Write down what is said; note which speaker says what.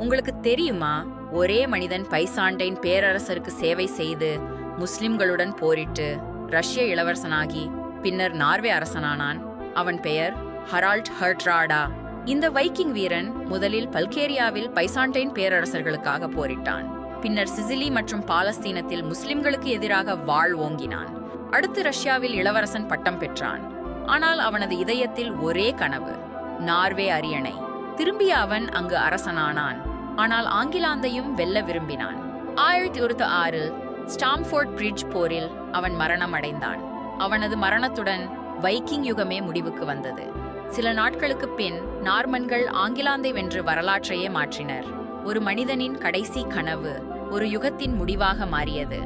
Speaker 1: உங்களுக்கு தெரியுமா, ஒரே மனிதன் பைசாண்டைன் பேரரசருக்கு சேவை செய்து முஸ்லிம்களுடன் போரிட்டு ரஷ்ய இளவரசனாகி பின்னர் நார்வே அரசனானான். அவன் பெயர் ஹரால்ட் ஹர்ட்ராடா. இந்த வைக்கிங் வீரன் முதலில் பல்கேரியாவில் பைசாண்டைன் பேரரசர்களுக்காக போரிட்டான். பின்னர் சிசிலி மற்றும் பாலஸ்தீனத்தில் முஸ்லிம்களுக்கு எதிராக வாள் ஓங்கினான். அடுத்து ரஷ்யாவில் இளவரசன் பட்டம் பெற்றான். ஆனால் அவனது இதயத்தில் ஒரே கனவு, நார்வே அரியணை. திரும்பிய அவன் அங்கு அரசனானான். ஆனால் ஆங்கிலாந்தையும் வெல்ல விரும்பினான். 1106 ஸ்டாம்ஃபோர்ட் பிரிட்ஜ் போரில் அவன் மரணம் அடைந்தான். அவனது மரணத்துடன் வைக்கிங் யுகமே முடிவுக்கு வந்தது. சில நாட்களுக்கு பின் நார்மன்கள் ஆங்கிலாந்தை வென்று வரலாற்றையே மாற்றினர். ஒரு மனிதனின் கடைசி கனவு ஒரு யுகத்தின் முடிவாக மாறியது.